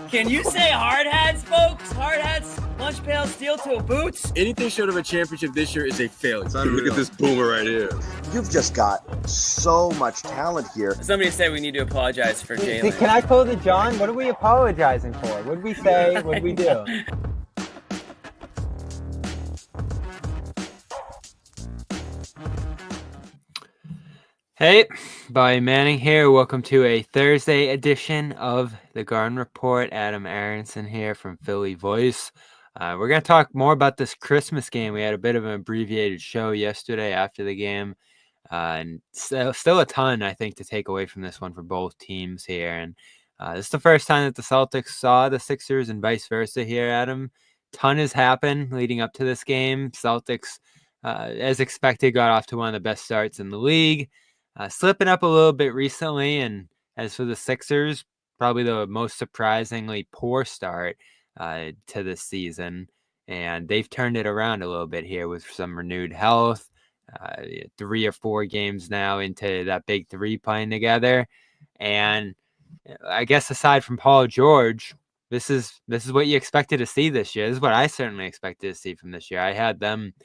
Can you say hard hats, folks? Hard hats, lunch pails, steel-toe boots? Anything short of a championship this year is a failure. Look at this boomer right here. You've just got so much talent here. Somebody said we need to apologize for Jalen. Can I quote the John? What are we apologizing for? What did we say? What did we do? Hey, Bobby Manning here. Welcome to a Thursday edition of the Garden Report. Adam Aaronson here from Philly Voice. We're going to talk more about this Christmas game. We had a bit of an abbreviated show yesterday after the game. And still a ton, I think, to take away from this one for both teams here. And this is the first time that the Celtics saw the Sixers and vice versa here, Adam. Ton has happened leading up to this game. Celtics, as expected, got off to one of the best starts in the league. Slipping up a little bit recently, and as for the Sixers, probably the most surprisingly poor start to this season, and they've turned it around a little bit here with some renewed health. 3 or 4 games now into that big three playing together, and I guess aside from Paul George, this is what you expected to see this year. This is what I certainly expected to see from this year. I had them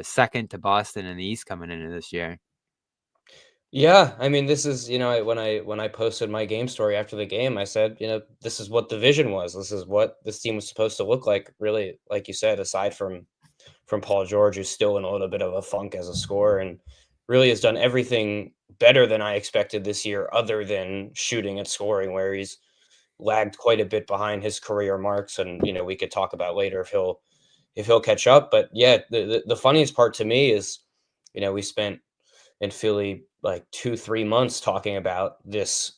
second to Boston in the East coming into this year. Yeah, I mean, this is, when I posted my game story after the game, I said, this is what the vision was. This is what this team was supposed to look like, really, like you said, aside from Paul George, who's still in a little bit of a funk as a scorer and really has done everything better than I expected this year, other than shooting and scoring, where he's lagged quite a bit behind his career marks. And, we could talk about later if he'll catch up. But yeah, the funniest part to me is, we spent in Philly like 2-3 months talking about this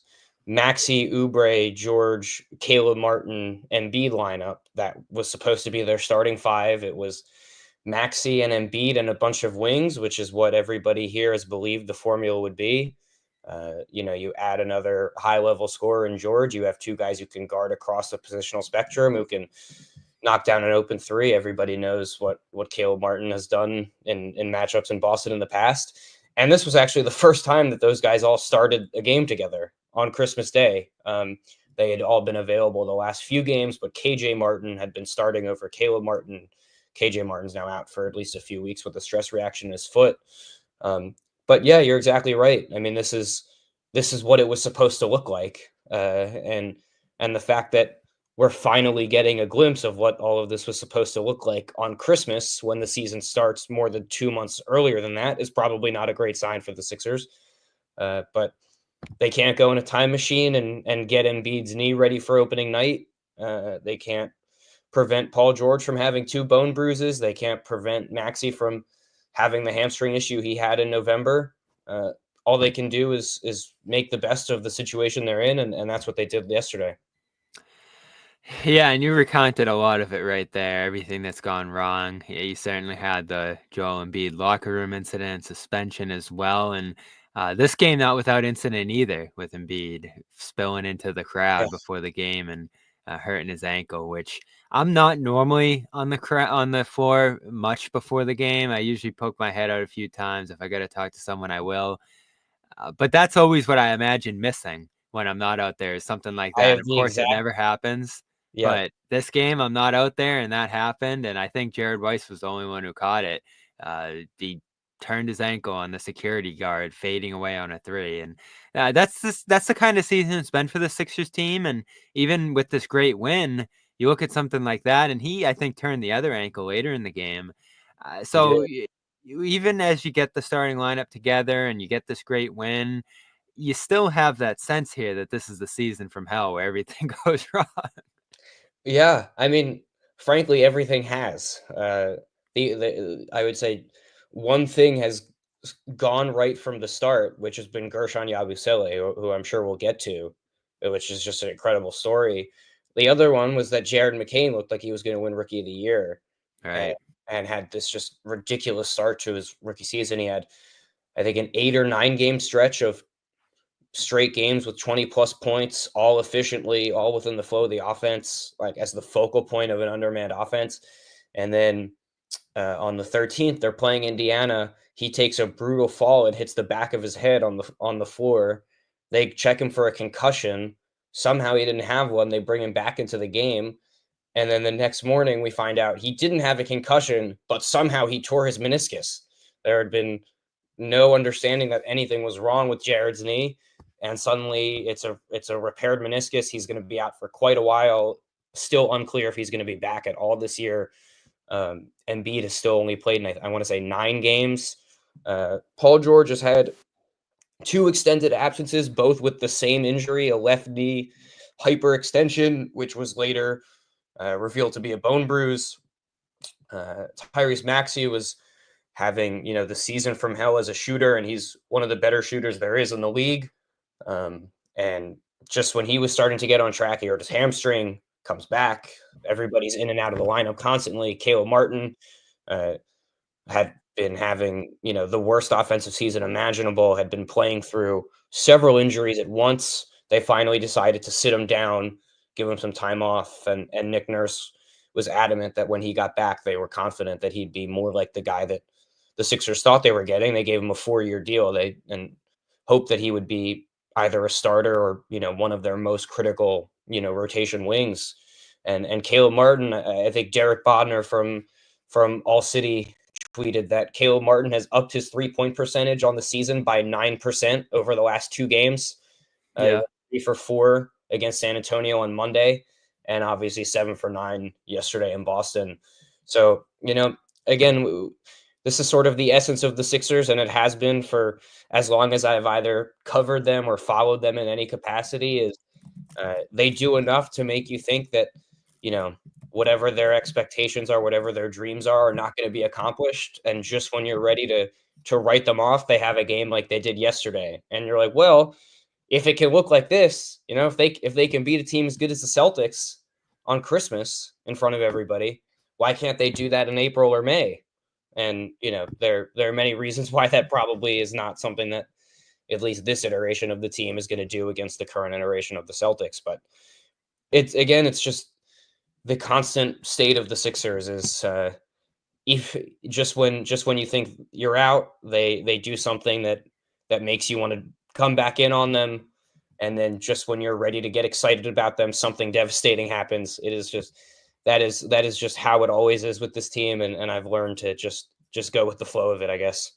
Maxey, Oubre, George, Caleb Martin, Embiid lineup that was supposed to be their starting 5. It was Maxey and Embiid and a bunch of wings, which is what everybody here has believed the formula would be. You add another high-level scorer in George. You have 2 guys who can guard across the positional spectrum, who can knock down an open 3. Everybody knows what Caleb Martin has done in matchups in Boston in the past. And this was actually the first time that those guys all started a game together on Christmas Day. They had all been available the last few games, but KJ Martin had been starting over Caleb Martin. KJ Martin's now out for at least a few weeks with a stress reaction in his foot. But yeah, you're exactly right. I mean, this is what it was supposed to look like. And the fact that we're finally getting a glimpse of what all of this was supposed to look like on Christmas, when the season starts more than 2 months earlier than that, is probably not a great sign for the Sixers. But they can't go in a time machine and get Embiid's knee ready for opening night. They can't prevent Paul George from having 2 bone bruises. They can't prevent Maxey from having the hamstring issue he had in November. All they can do is make the best of the situation they're in, and that's what they did yesterday. Yeah, and you recounted a lot of it right there, everything that's gone wrong. Yeah, you certainly had the Joel Embiid locker room incident, suspension as well, and this game not without incident either, with Embiid spilling into the crowd before the game and hurting his ankle, which I'm not normally on the floor much before the game. I usually poke my head out a few times. If I got to talk to someone, I will. But that's always what I imagine missing when I'm not out there, is something like that. Of course, it never happens. Yeah. But this game, I'm not out there, and that happened. And I think Jared Weiss was the only one who caught it. He turned his ankle on the security guard, fading away on a 3. And that's the kind of season it's been for the Sixers team. And even with this great win, you look at something like that, and he, I think, turned the other ankle later in the game. So even as you get the starting lineup together and you get this great win, you still have that sense here that this is the season from hell where everything goes wrong. Yeah, I mean, frankly, everything has. I would say one thing has gone right from the start, which has been Guerschon Yabusele, who I'm sure we'll get to, which is just an incredible story. The other one was that Jared McCain looked like he was going to win Rookie of the Year, right? And had this just ridiculous start to his rookie season. He had, I think, an 8 or 9 game stretch of straight games with 20+ points, all efficiently, all within the flow of the offense, like as the focal point of an undermanned offense. And then on the 13th, they're playing Indiana. He takes a brutal fall and hits the back of his head on the floor. They check him for a concussion. Somehow he didn't have one. They bring him back into the game. And then the next morning, we find out he didn't have a concussion, but somehow he tore his meniscus. There had been no understanding that anything was wrong with Jared's knee, and suddenly it's a repaired meniscus. He's going to be out for quite a while. Still unclear if he's going to be back at all this year. Embiid has still only played in, I want to say, 9 games. Paul George has had 2 extended absences, both with the same injury, a left knee hyperextension, which was later revealed to be a bone bruise. Tyrese Maxey was having, the season from hell as a shooter, and he's one of the better shooters there is in the league. And just when he was starting to get on track, he hurt his hamstring, comes back. Everybody's in and out of the lineup constantly. Caleb Martin had been having, the worst offensive season imaginable, had been playing through several injuries at once. They finally decided to sit him down, give him some time off, and Nick Nurse was adamant that when he got back, they were confident that he'd be more like the guy that the Sixers thought they were getting. They gave him a 4-year deal. And hoped that he would be either a starter or, one of their most critical, rotation wings. And Caleb Martin, I think Derek Bodner from All City tweeted that Caleb Martin has upped his 3-point percentage on the season by 9% over the last 2 games. 3 for 4 against San Antonio on Monday, and obviously 7 for 9 yesterday in Boston. So, again, this is sort of the essence of the Sixers, and it has been for as long as I've either covered them or followed them in any capacity, is they do enough to make you think that, whatever their expectations are, whatever their dreams are not going to be accomplished. And just when you're ready to write them off, they have a game like they did yesterday. And you're like, well, if it can look like this, if they can beat a team as good as the Celtics on Christmas in front of everybody, why can't they do that in April or May? And, there are many reasons why that probably is not something that at least this iteration of the team is going to do against the current iteration of the Celtics. But it's just the constant state of the Sixers is if just when you think you're out, they do something that makes you want to come back in on them. And then just when you're ready to get excited about them, something devastating happens. It is just, that is just how it always is with this team. And I've learned to just go with the flow of it, I guess.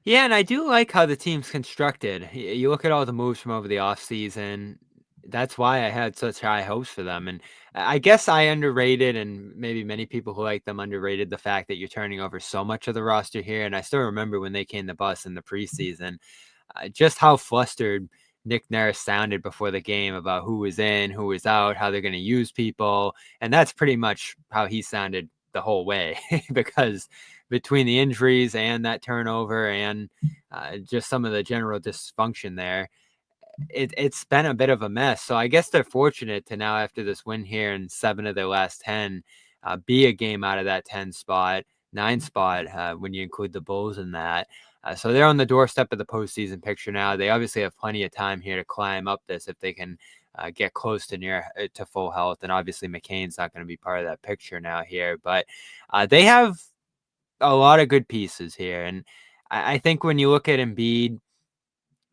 Yeah, and I do like how the team's constructed. You look at all the moves from over the offseason. That's why I had such high hopes for them. And I guess I underrated, and maybe many people who like them underrated, the fact that you're turning over so much of the roster here. And I still remember when they came to bus in the preseason, just how flustered Nick Nurse sounded before the game about who was in, who was out, how they're going to use people. And that's pretty much how he sounded the whole way, because between the injuries and that turnover and just some of the general dysfunction there, it's been a bit of a mess. So I guess they're fortunate to now, after this win here in 7 of their last 10, be a game out of that 10 spot, 9 spot when you include the Bulls in that. So they're on the doorstep of the postseason picture now. They obviously have plenty of time here to climb up this if they can get close to full health. And obviously McCain's not going to be part of that picture now here. But they have a lot of good pieces here. And I think when you look at Embiid,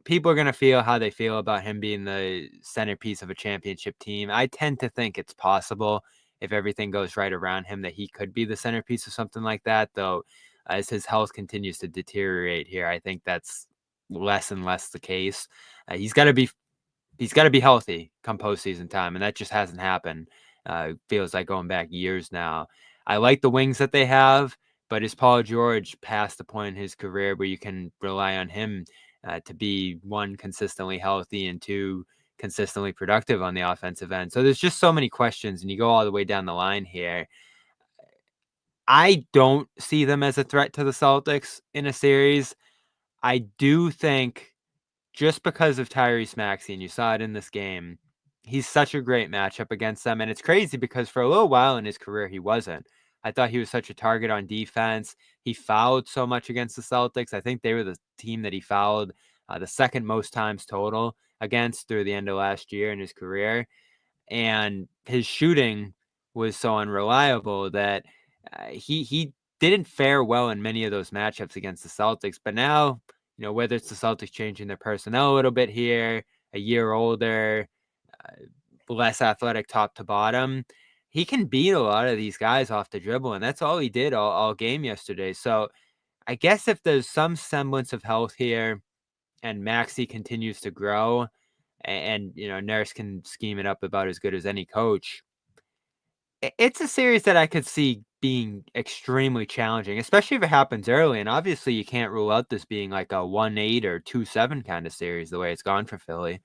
people are going to feel how they feel about him being the centerpiece of a championship team. I tend to think it's possible, if everything goes right around him, that he could be the centerpiece of something like that, though. As his health continues to deteriorate here, I think that's less and less the case. He's got to be healthy come postseason time, and that just hasn't happened. Feels like going back years now. I like the wings that they have, but is Paul George past the point in his career where you can rely on him to be, 1, consistently healthy, and 2, consistently productive on the offensive end? So there's just so many questions, and you go all the way down the line here. I don't see them as a threat to the Celtics in a series. I do think, just because of Tyrese Maxey, and you saw it in this game, he's such a great matchup against them. And it's crazy because for a little while in his career, he wasn't. I thought he was such a target on defense. He fouled so much against the Celtics. I think they were the team that he fouled the second most times total against through the end of last year in his career. And his shooting was so unreliable that he didn't fare well in many of those matchups against the Celtics. But now, whether it's the Celtics changing their personnel a little bit here, a year older, less athletic top to bottom, he can beat a lot of these guys off the dribble, and that's all he did all game yesterday. So I guess if there's some semblance of health here and Maxey continues to grow and Nurse can scheme it up about as good as any coach, it's a series that I could see being extremely challenging, especially if it happens early. And obviously you can't rule out this being like a 1-8 or 2-7 kind of series the way it's gone for Philly.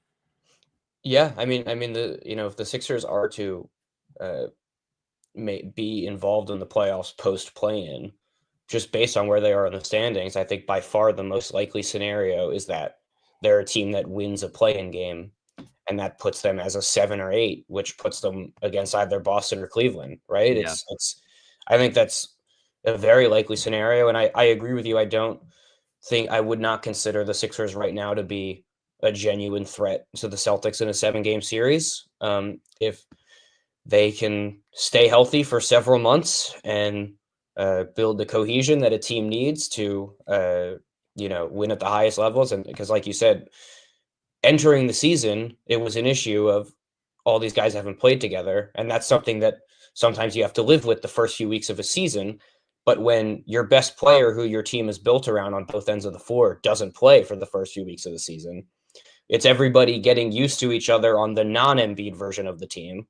Yeah, I mean, if the Sixers are to be involved in the playoffs post play-in, just based on where they are in the standings, I think by far the most likely scenario is that they're a team that wins a play-in game, and that puts them as a 7 or 8, which puts them against either Boston or Cleveland, right? Yeah. I think that's a very likely scenario, and I agree with you. I would not consider the Sixers right now to be a genuine threat to the Celtics in a 7-game series. If they can stay healthy for several months and build the cohesion that a team needs to, win at the highest levels. And because, like you said, entering the season, it was an issue of all these guys haven't played together. And that's something that sometimes you have to live with the first few weeks of a season. But when your best player, who your team is built around on both ends of the floor, doesn't play for the first few weeks of the season, it's everybody getting used to each other on the non-Embiid version of the team.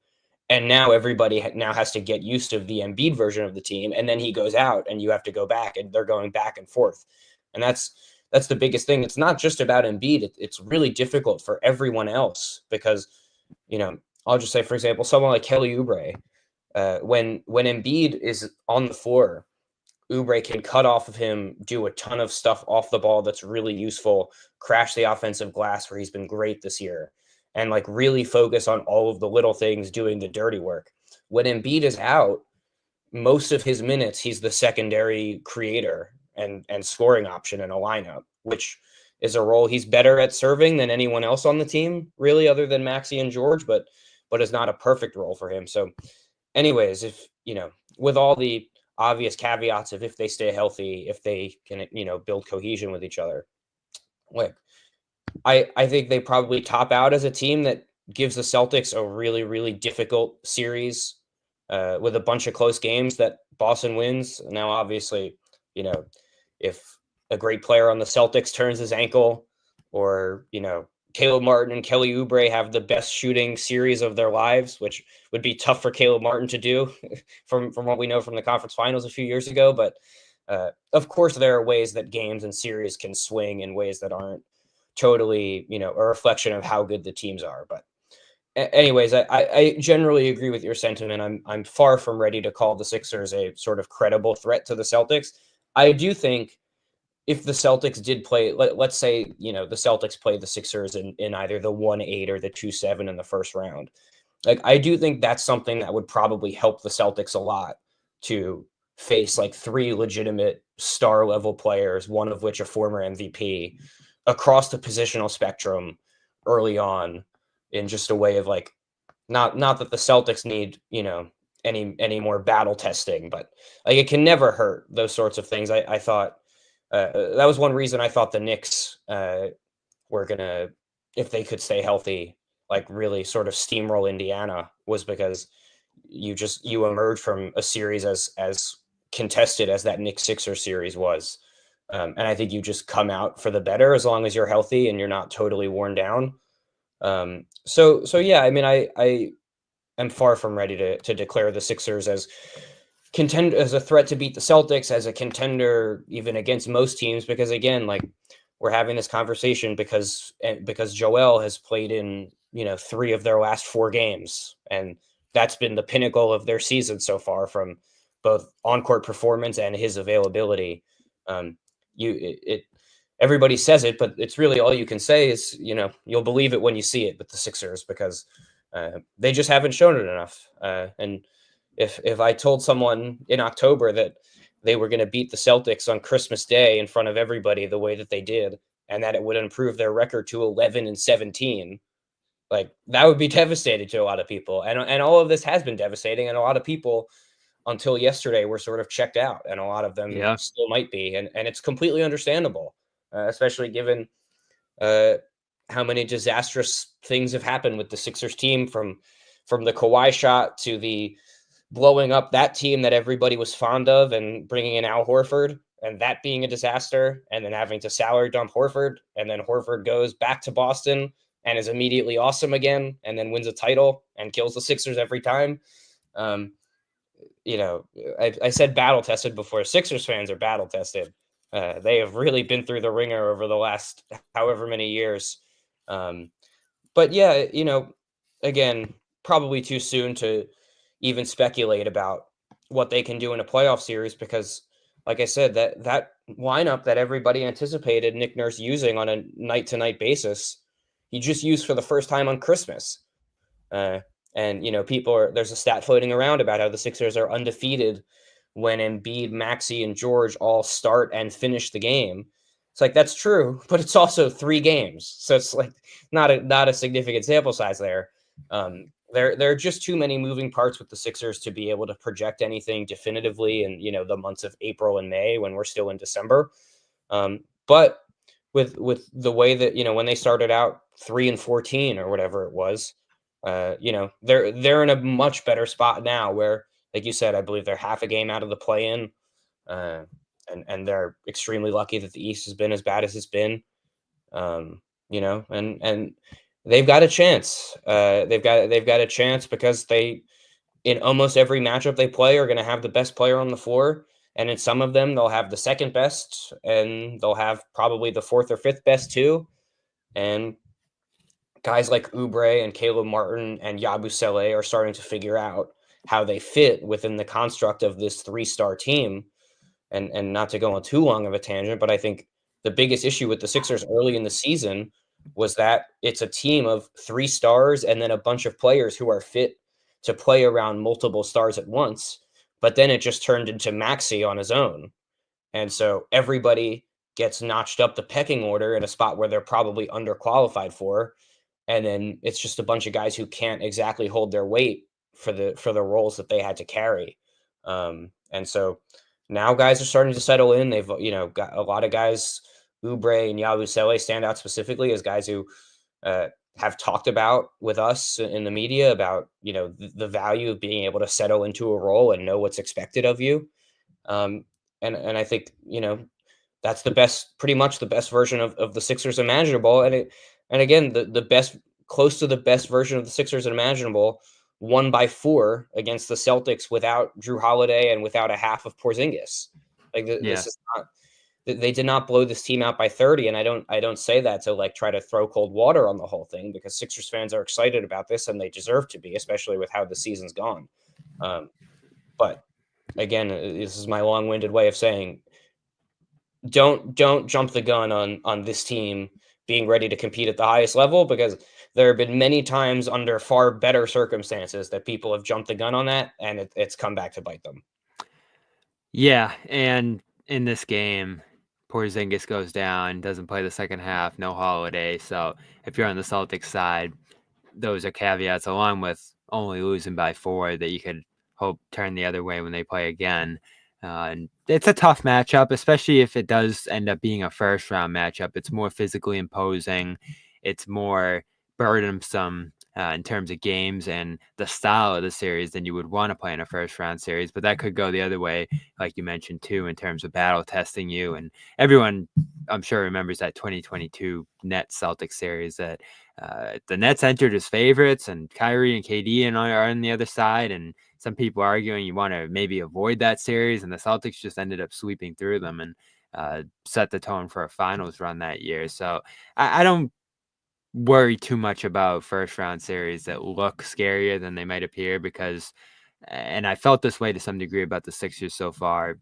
And now everybody now has to get used to the Embiid version of the team. And then he goes out and you have to go back, and they're going back and forth. And that's the biggest thing. It's not just about Embiid. It's really difficult for everyone else because, I'll just say, for example, someone like Kelly Oubre, when Embiid is on the floor, Oubre can cut off of him, do a ton of stuff off the ball that's really useful, crash the offensive glass where he's been great this year, and like really focus on all of the little things, doing the dirty work. When Embiid is out, most of his minutes, he's the secondary creator and scoring option in a lineup, which is a role he's better at serving than anyone else on the team, really, other than Maxey and George, but is not a perfect role for him. So anyways, if, with all the obvious caveats of if they stay healthy, if they can, build cohesion with each other, like, I think they probably top out as a team that gives the Celtics a really, really difficult series with a bunch of close games that Boston wins. Now, obviously, if a great player on the Celtics turns his ankle, or, Caleb Martin and Kelly Oubre have the best shooting series of their lives, which would be tough for Caleb Martin to do from what we know from the conference finals a few years ago. But of course, there are ways that games and series can swing in ways that aren't totally, a reflection of how good the teams are. But anyways, I generally agree with your sentiment. I'm far from ready to call the Sixers a sort of credible threat to the Celtics. I do think if the Celtics did play, let's say, the Celtics played the Sixers in either the 1-8 or the 2-7 in the first round, like, I do think that's something that would probably help the Celtics a lot to face like 3 legitimate star level players, one of which a former MVP, across the positional spectrum early on, in just a way of like, not that the Celtics need, any more battle testing, but like, it can never hurt, those sorts of things. I thought that was one reason I thought the Knicks were gonna, if they could stay healthy, like really sort of steamroll Indiana, was because you emerge from a series as contested as that Knicks Sixers series was. And I think you just come out for the better as long as you're healthy and you're not totally worn down. So yeah, I mean, I am far from ready to declare the Sixers as a threat to beat the Celtics, as a contender even against most teams, because again, like, we're having this conversation because Joel has played in 3 of their last 4 games, and that's been the pinnacle of their season so far, from both on-court performance and his availability. Everybody says it, but it's really all you can say is, you'll believe it when you see it with the Sixers, because they just haven't shown it enough. And if I told someone in October that they were going to beat the Celtics on Christmas Day in front of everybody the way that they did, and that it would improve their record to 11-17, like, that would be devastating to a lot of people. And all of this has been devastating, and a lot of people until yesterday were sort of checked out, and a lot of them still might be, and it's completely understandable, especially given how many disastrous things have happened with the Sixers team, from the Kawhi shot to the blowing up that team that everybody was fond of and bringing in Al Horford and that being a disaster, and then having to salary dump Horford, and then Horford goes back to Boston and is immediately awesome again, and then wins a title and kills the Sixers every time. I said battle tested before. Sixers fans are battle tested. They have really been through the ringer over the last however many years. But yeah, again, probably too soon to even speculate about what they can do in a playoff series, because like I said, that lineup that everybody anticipated Nick Nurse using on a night-to-night basis, he just used for the first time on Christmas. And there's a stat floating around about how the Sixers are undefeated when Embiid, Maxey, and George all start and finish the game. It's like, that's true, but it's also 3 games, so it's like not a significant sample size there. There are just too many moving parts with the Sixers to be able to project anything definitively in the months of April and May when we're still in December. But with the way that when they started out 3-14 or whatever it was, they're in a much better spot now, where, like you said, I believe they're half a game out of the play-in, and they're extremely lucky that the East has been as bad as it's been. And they've got a chance. They've got a chance because they, in almost every matchup they play, are going to have the best player on the floor, and in some of them they'll have the second best, and they'll have probably the fourth or fifth best too. And guys like Oubre and Caleb Martin and Yabusele are starting to figure out how they fit within the construct of this 3-star team. And not to go on too long of a tangent, but I think the biggest issue with the Sixers early in the season was that it's a team of 3 stars and then a bunch of players who are fit to play around multiple stars at once. But then it just turned into Maxey on his own. And so everybody gets notched up the pecking order in a spot where they're probably underqualified for. And then it's just a bunch of guys who can't exactly hold their weight for the roles that they had to carry. And so now guys are starting to settle in. They've got a lot of guys. Oubre and Yabusele stand out specifically as guys who have talked about with us in the media about the value of being able to settle into a role and know what's expected of you. And I think that's pretty much the best version of the Sixers imaginable. And again, the best, close to the best version of the Sixers imaginable, won by 4 against the Celtics without Drew Holiday and without a half of Porzingis. This is not. They did not blow this team out by 30, and I don't say that to like try to throw cold water on the whole thing, because Sixers fans are excited about this and they deserve to be, especially with how the season's gone. But again, this is my long-winded way of saying, don't jump the gun on this team being ready to compete at the highest level, because there have been many times under far better circumstances that people have jumped the gun on that, and it's come back to bite them. Yeah, and in this game, Porzingis goes down, doesn't play the second half, no Holiday. So if you're on the Celtics side, those are caveats, along with only losing by 4, that you could hope turn the other way when they play again. And it's a tough matchup, especially if it does end up being a first-round matchup. It's more physically imposing. It's more burdensome in terms of games and the style of the series than you would want to play in a first-round series. But that could go the other way, like you mentioned, too, in terms of battle testing you. And everyone, I'm sure, remembers that 2022 Nets Celtics series that the Nets entered as favorites, and Kyrie and KD are on the other side. And some people arguing you want to maybe avoid that series, and the Celtics just ended up sweeping through them and set the tone for a finals run that year. So I don't worry too much about first round series that look scarier than they might appear, because, and I felt this way to some degree about the Sixers so far,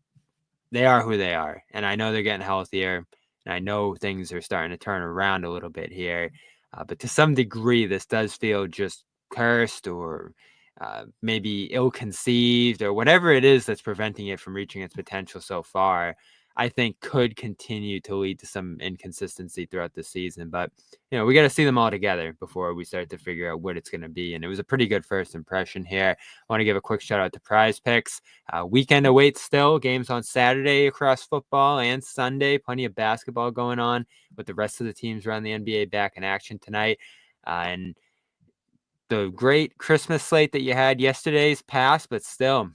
they are who they are. And I know they're getting healthier, and I know things are starting to turn around a little bit here. But to some degree, this does feel just cursed, or maybe ill-conceived, or whatever it is that's preventing it from reaching its potential so far. I think could continue to lead to some inconsistency throughout the season. But, we got to see them all together before we start to figure out what it's going to be. And it was a pretty good first impression here. I want to give a quick shout out to PrizePicks. Weekend awaits still. Games on Saturday across football and Sunday. Plenty of basketball going on with the rest of the teams around the NBA back in action tonight. And the great Christmas slate that you had yesterday's passed, but still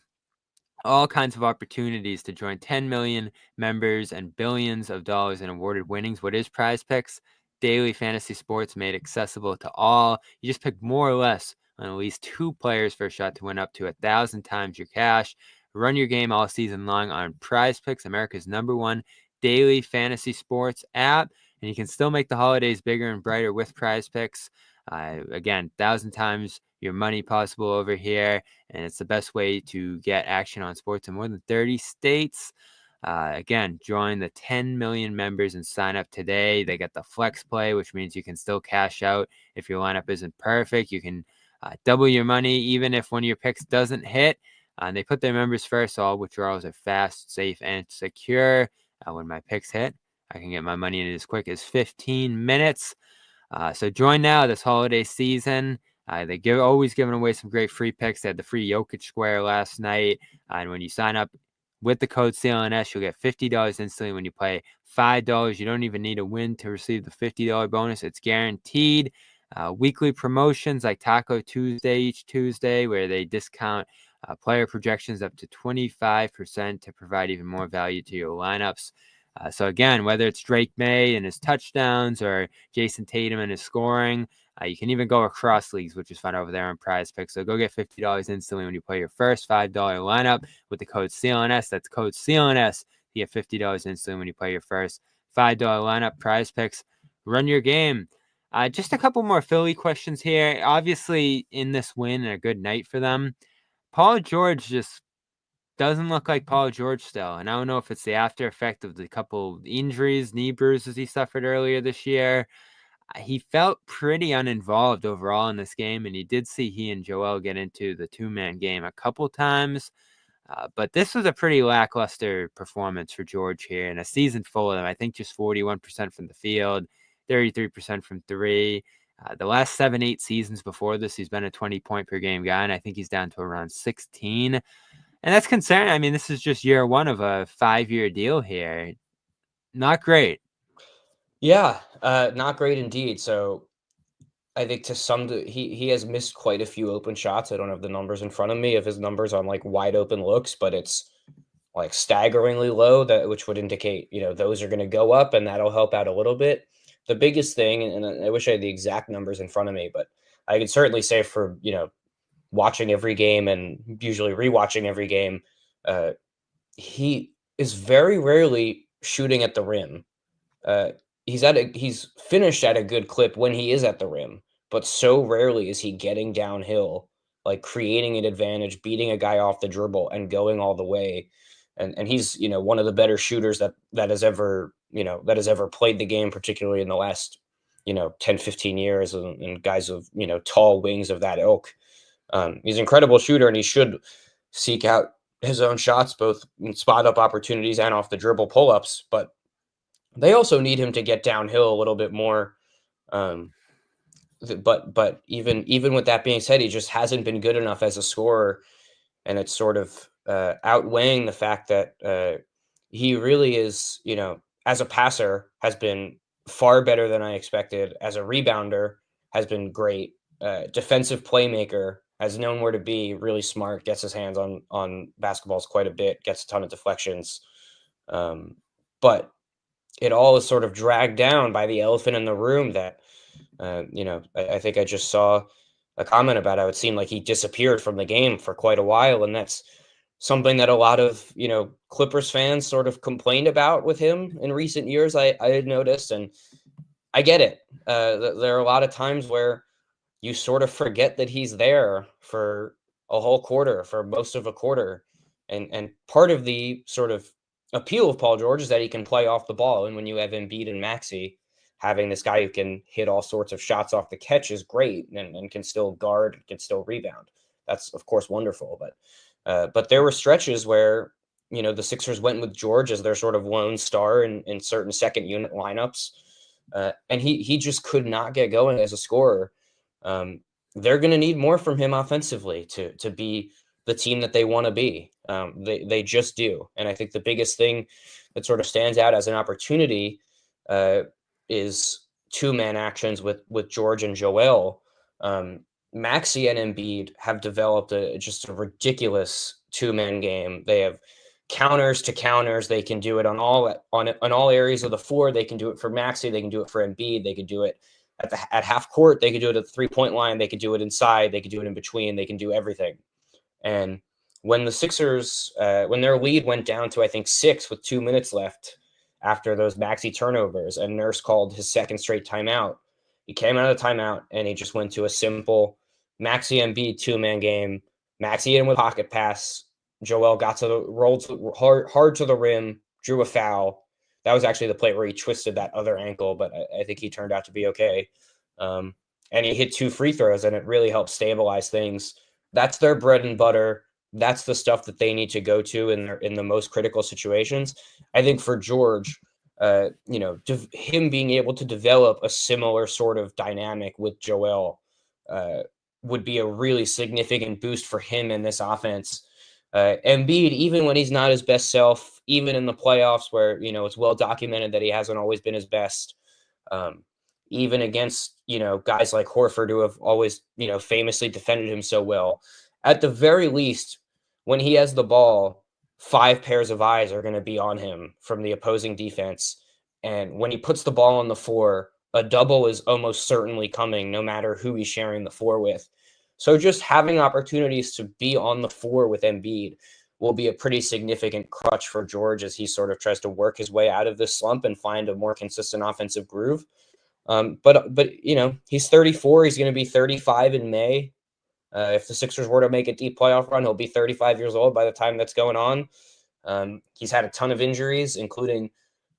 all kinds of opportunities to join 10 million members and billions of dollars in awarded winnings. What is PrizePicks? Daily fantasy sports made accessible to all. You just pick more or less on at least 2 players for a shot to win up to 1,000 times your cash. Run your game all season long on PrizePicks, America's #1 daily fantasy sports app. And you can still make the holidays bigger and brighter with PrizePicks. Again, 1,000 times your money possible over here, and it's the best way to get action on sports in more than 30 states. Again, join the 10 million members and sign up today. They get the flex play, which means you can still cash out if your lineup isn't perfect. You can double your money even if one of your picks doesn't hit. They put their members first. All withdrawals are fast, safe, and secure. When my picks hit, I can get my money in as quick as 15 minutes. So join now this holiday season. They're always giving away some great free picks. They had the free Jokic Square last night. And when you sign up with the code CLNS, you'll get $50 instantly when you play $5. You don't even need a win to receive the $50 bonus. It's guaranteed. Weekly promotions like Taco Tuesday each Tuesday, where they discount player projections up to 25% to provide even more value to your lineups. So again, whether it's Drake May and his touchdowns or Jason Tatum and his scoring, you can even go across leagues, which is fun over there on PrizePicks. So go get $50 instantly when you play your first $5 lineup with the code CLNS. That's code CLNS. You get $50 instantly when you play your first $5 lineup. PrizePicks, run your game. Just a couple more Philly questions here. Obviously, in this win and a good night for them, Paul George just doesn't look like Paul George still. And I don't know if it's the after effect of the couple injuries, knee bruises he suffered earlier this year. He felt pretty uninvolved overall in this game, and you did see he and Joel get into the 2-man game a couple times. But this was a pretty lackluster performance for George here in a season full of them. I think just 41% from the field, 33% from 3. The last 7-8 seasons before this, he's been a 20-point-per-game guy, and I think he's down to around 16. And that's concerning. I mean, this is just year 1 of a 5-year deal here. Not great. Yeah, not great indeed. So I think he has missed quite a few open shots. I don't have the numbers in front of me of his numbers on like wide open looks, but it's like staggeringly low, which would indicate, those are going to go up and that'll help out a little bit. The biggest thing, and I wish I had the exact numbers in front of me, but I can certainly say for, watching every game and usually rewatching every game, he is very rarely shooting at the rim. He's finished at a good clip when he is at the rim, but so rarely is he getting downhill, like creating an advantage, beating a guy off the dribble and going all the way. And he's, one of the better shooters that has ever played the game, particularly in the last, 10, 15 years, and guys of, tall wings of that ilk. He's an incredible shooter, and he should seek out his own shots, both in spot up opportunities and off the dribble pull-ups, but they also need him to get downhill a little bit more. But even with that being said, he just hasn't been good enough as a scorer, and it's sort of outweighing the fact that he really is, as a passer, has been far better than I expected. As a rebounder, has been great. Defensive playmaker, has known where to be, really smart, gets his hands on basketballs quite a bit, gets a ton of deflections. But it all is sort of dragged down by the elephant in the room that, I think I just saw a comment about how it seemed like he disappeared from the game for quite a while. And that's something that a lot of, Clippers fans sort of complained about with him in recent years. I had noticed, and I get it. There are a lot of times where you sort of forget that he's there for a whole quarter, for most of a quarter. And part of the sort of appeal of Paul George is that he can play off the ball. And when you have Embiid and Maxey, having this guy who can hit all sorts of shots off the catch is great, and can still guard, can still rebound. That's, of course, wonderful. But there were stretches where the Sixers went with George as their sort of lone star in certain second unit lineups. And he just could not get going as a scorer. They're going to need more from him offensively to be the team that they want to be. They just do. And I think the biggest thing that sort of stands out as an opportunity is two-man actions with George and Joel. Maxey and Embiid have developed just a ridiculous two-man game. They have counters to counters. They can do it on all areas of the floor. They can do it for Maxey. They can do it for Embiid. They can do it at half court. They can do it at the 3-point line. They can do it inside. They can do it in between. They can do everything. And when the Sixers, when their lead went down to, I think, 6 with 2 minutes left after those Maxey turnovers, and Nurse called his second straight timeout, he came out of the timeout and he just went to a simple Maxey Embiid two-man game. Maxey in with pocket pass. Joel got to the rolled hard to the rim, drew a foul. That was actually the play where he twisted that other ankle, but I think he turned out to be okay. And he hit 2 free throws, and it really helped stabilize things. That's their bread and butter. That's the stuff that they need to go to in the most critical situations. I think for George, him being able to develop a similar sort of dynamic with Joel would be a really significant boost for him in this offense. Embiid, even when he's not his best self, even in the playoffs where, it's well documented that he hasn't always been his best, even against, guys like Horford who have always, famously defended him so well, at the very least, when he has the ball, 5 pairs of eyes are going to be on him from the opposing defense. And when he puts the ball on the floor, a double is almost certainly coming, no matter who he's sharing the floor with. So just having opportunities to be on the floor with Embiid will be a pretty significant crutch for George as he sort of tries to work his way out of this slump and find a more consistent offensive groove. But he's 34. He's going to be 35 in May. If the Sixers were to make a deep playoff run, he'll be 35 years old by the time that's going on. He's had a ton of injuries, including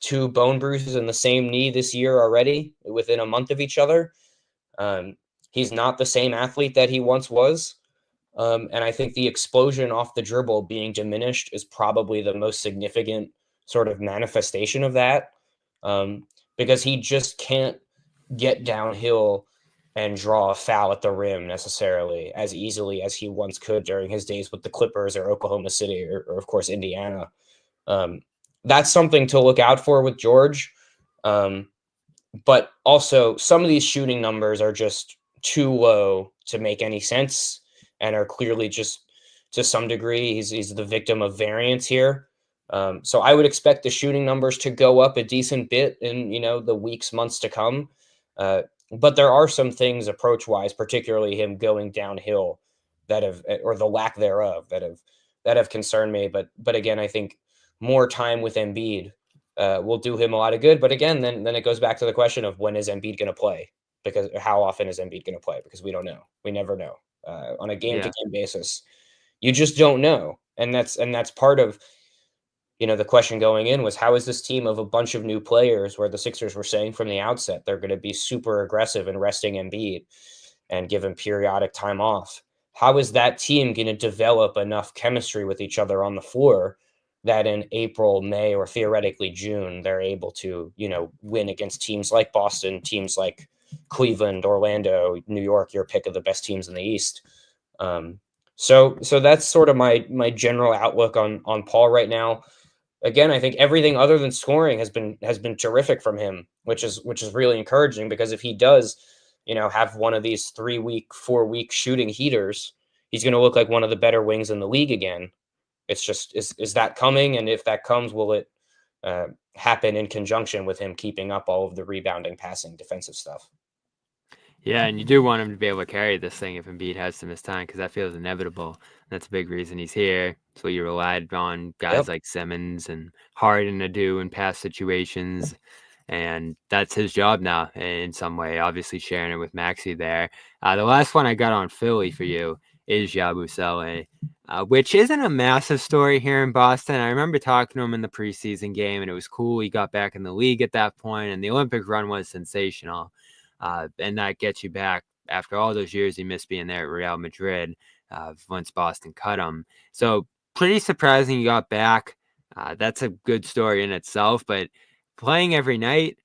2 bone bruises in the same knee this year already within a month of each other. He's not the same athlete that he once was. And I think the explosion off the dribble being diminished is probably the most significant sort of manifestation of that, because he just can't get downhill and draw a foul at the rim necessarily as easily as he once could during his days with the Clippers or Oklahoma City or of course, Indiana. That's something to look out for with George. But also some of these shooting numbers are just too low to make any sense and are clearly just, to some degree, he's the victim of variance here. So I would expect the shooting numbers to go up a decent bit in, the weeks, months to come. But there are some things approach-wise, particularly him going downhill, that have, or the lack thereof, that have concerned me. But again, I think more time with Embiid will do him a lot of good. But again, then it goes back to the question of when is Embiid going to play? Because how often is Embiid going to play? Because we don't know. We never know on a game-to-game basis. You just don't know, and that's part of. The question going in was, how is this team of a bunch of new players, where the Sixers were saying from the outset they're going to be super aggressive in resting Embiid and give him periodic time off? How is that team going to develop enough chemistry with each other on the floor that in April, May, or theoretically June, they're able to, win against teams like Boston, teams like Cleveland, Orlando, New York, your pick of the best teams in the East? So that's sort of my general outlook on Paul right now. Again, I think everything other than scoring has been terrific from him, which is really encouraging, because if he does, have one of these 3-week, 4-week shooting heaters, he's going to look like one of the better wings in the league again. It's just, is that coming? And if that comes, will it happen in conjunction with him keeping up all of the rebounding, passing, defensive stuff? Yeah, and you do want him to be able to carry this thing if Embiid has to miss time, because that feels inevitable. That's a big reason he's here. It's what you relied on guys like Simmons and Harden to do in past situations, and that's his job now in some way, obviously sharing it with Maxey there. The last one I got on Philly for you is Yabusele, which isn't a massive story here in Boston. I remember talking to him in the preseason game, and it was cool. He got back in the league at that point, and the Olympic run was sensational. And that gets you back after all those years he missed being there at Real Madrid once Boston cut him. So pretty surprising he got back. That's a good story in itself, but playing every night,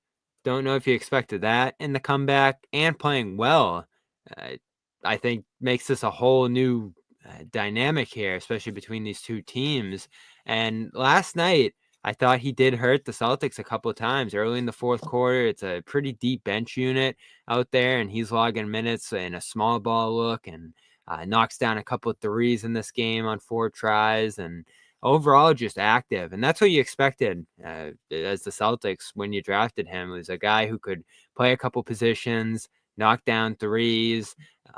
don't know if you expected that in the comeback, and playing well, uh, I think makes this a whole new dynamic here, especially between these two teams. And last night, I thought he did hurt the Celtics a couple of times early in the fourth quarter. It's a pretty deep bench unit out there, and he's logging minutes in a small ball look, and knocks down a couple of threes in this game on 4 tries, and overall just active. And that's what you expected as the Celtics when you drafted him. Was a guy who could play a couple positions, knock down threes,